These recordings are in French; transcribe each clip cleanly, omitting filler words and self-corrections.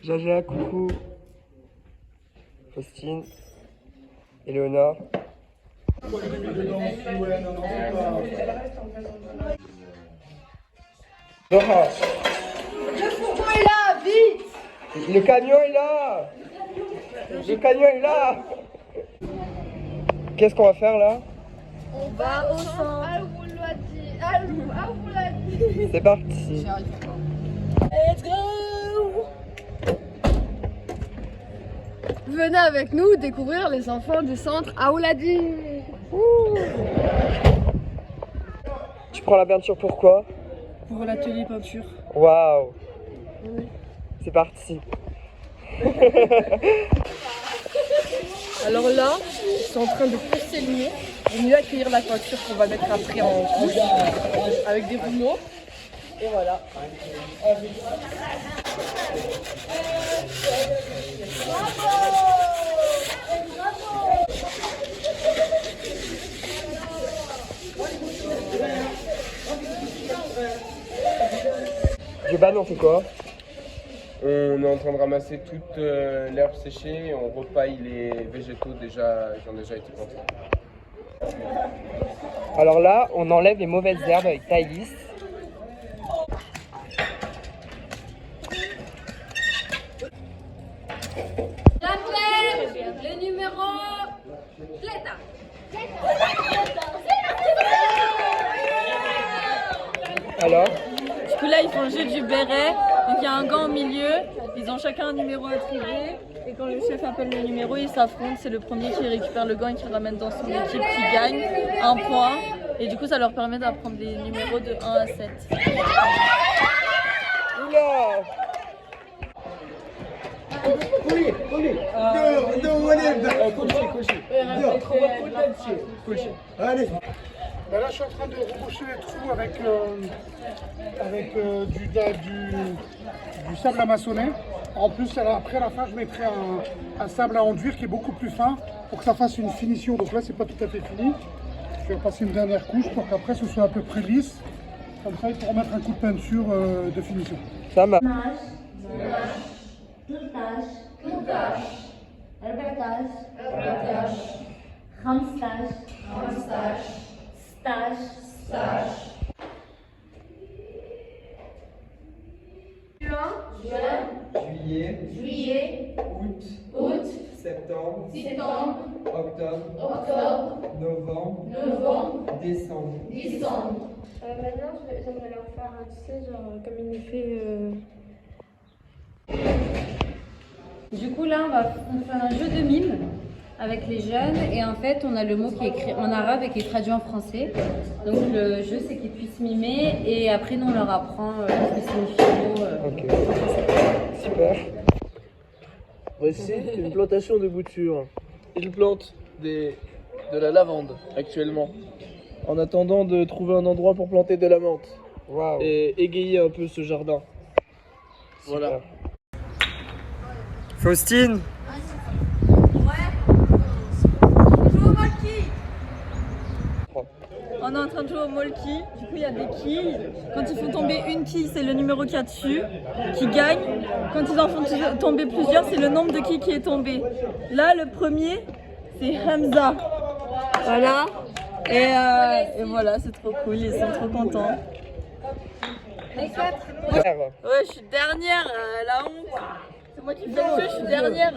Jaja, coucou. Faustine. Eleonore. Dora. Le fourgon est là, vite! Le camion est là. Le camion est là. Qu'est-ce qu'on va faire là? On va au centre. Ah, vous l'a dit. C'est parti. Let's go! Venez avec nous découvrir les enfants du centre Aouladi. Tu prends la peinture pourquoi? Pour l'atelier peinture. Waouh. C'est parti. Alors là, ils sont en train de pousser le mur pour mieux accueillir la toiture qu'on va mettre après en couche avec des rouleaux. Et voilà. Joban, on fait quoi? On est en train de ramasser toute l'herbe séchée et on repaille les végétaux qui ont déjà été plantés. Alors là, on enlève les mauvaises herbes avec taille lisse. Le numéro Cléta. Alors? Du coup là ils font le jeu du béret, donc il y a un gant au milieu, ils ont chacun un numéro attribué et quand le chef appelle le numéro ils s'affrontent, c'est le premier qui récupère le gant et qui ramène dans son équipe qui gagne un point et du coup ça leur permet d'apprendre les numéros de 1 à 7. Oula! Allez. Ben là, je suis en train de reboucher les trous avec du sable amassonné. En plus, après la fin, je mettrai un sable à enduire qui est beaucoup plus fin pour que ça fasse une finition. Donc là, c'est pas tout à fait fini. Je vais passer une dernière couche pour qu'après, ce soit à peu près lisse. Comme ça, il faut remettre un coup de peinture de finition. Ça marche. 15, juillet, août, septembre, octobre, novembre, décembre. Maintenant, j'aimerais leur faire, tu sais, genre comme il nous fait. Du coup là on fait un jeu de mime avec les jeunes et en fait on a le mot qui est écrit en arabe et qui est traduit en français. Donc le jeu c'est qu'ils puissent mimer et après nous on leur apprend ce que signifie le mot. Ok. Super. Voici une plantation de boutures. Ils plantent de la lavande actuellement, en attendant de trouver un endroit pour planter de la menthe Waouh. et égayer un peu ce jardin. Voilà. Faustine. On est en train de jouer au molki, du coup il y a des quilles. Quand ils font tomber une quille, c'est le numéro qu'il y a dessus qui gagne. Quand ils en font tomber plusieurs, c'est le nombre de quilles qui est tombé. Là, le premier, c'est Hamza. Voilà. Et voilà, c'est trop cool, ils sont trop contents. Les 4. Ouais, je suis dernière, la honte. C'est moi qui fais le jeu, je suis dernière.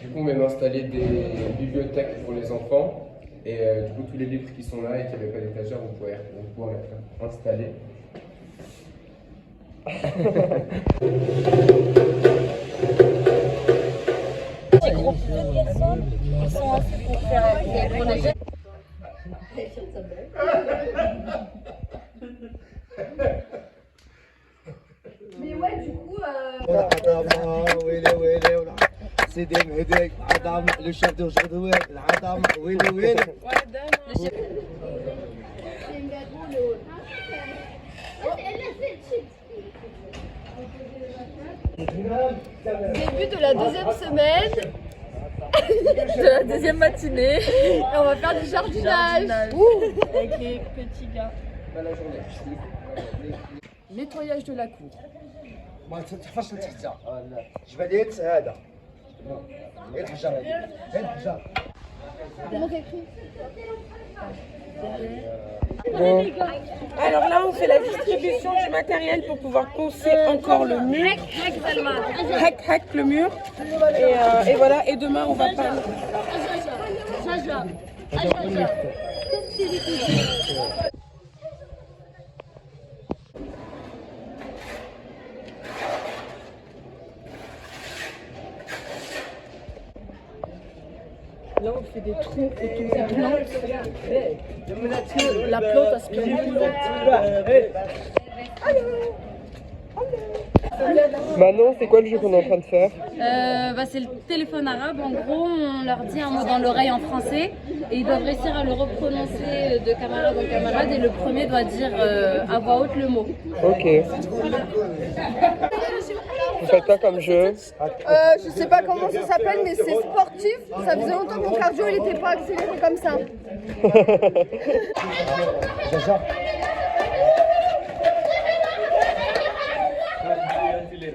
Du coup, on vient d'installer des bibliothèques pour les enfants. Et du coup, tous les livres qui sont là et qui n'avaient pas d'étagère, vous pouvez pouvoir les installer. Petit groupe de personnes qui sont assis pour faire pour les jeunes. Mais ouais, du coup. C'est le chef d'aujourd'hui, Début de la deuxième semaine. De la deuxième matinée. Et on va faire du jardinage. Avec les petits gars. nettoyage de la cour. ما تحفظش تحتها جباليت هذا ايه الحجر هذا ايه الحجر Alors là, on fait la distribution du matériel pour pouvoir poncer encore le mur. Hack le mur. Et voilà, et demain, on va pas... Là, on fait des trous autour des plantes. Parce que la plante aspire beaucoup d'eau. Manon, c'est quoi le jeu qu'on est en train de faire? C'est le téléphone arabe. En gros, on leur dit un mot dans l'oreille en français et ils doivent réussir à le reprononcer de camarade en camarade et le premier doit dire à voix haute le mot. Ok. Vous faites quoi comme jeu? Je sais pas comment ça s'appelle, mais c'est sportif. Ça faisait longtemps que mon cardio il était pas accéléré comme ça.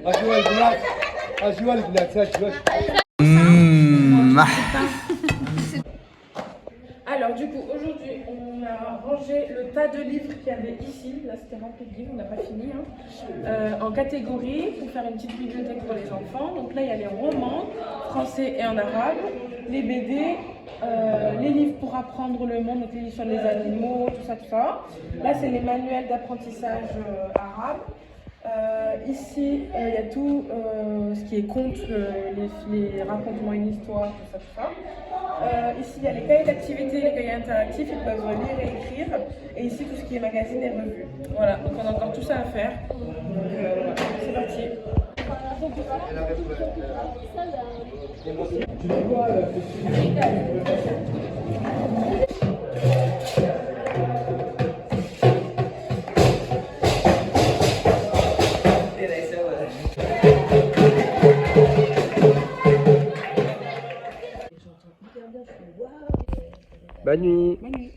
اجوا البنات اجوا البنات اجوا Alors du coup, aujourd'hui, on a rangé le tas de livres qu'il y avait ici. Là, c'était rempli de livres, on n'a pas fini. En catégories, pour faire une petite bibliothèque pour les enfants. Donc là, il y a les romans, français et en arabe, les BD, les livres pour apprendre le monde, donc les livres sur les animaux, tout ça, tout ça. Là, c'est les manuels d'apprentissage arabe. Ici, il y a tout ce qui est contes, les racontements, une histoire, tout ça, tout ça. Ici, il y a les cahiers d'activité, les cahiers interactifs, ils peuvent lire et écrire. Et ici, tout ce qui est magazine et revues. Voilà, donc on a encore tout ça à faire. Donc voilà, c'est parti. Bonne nuit.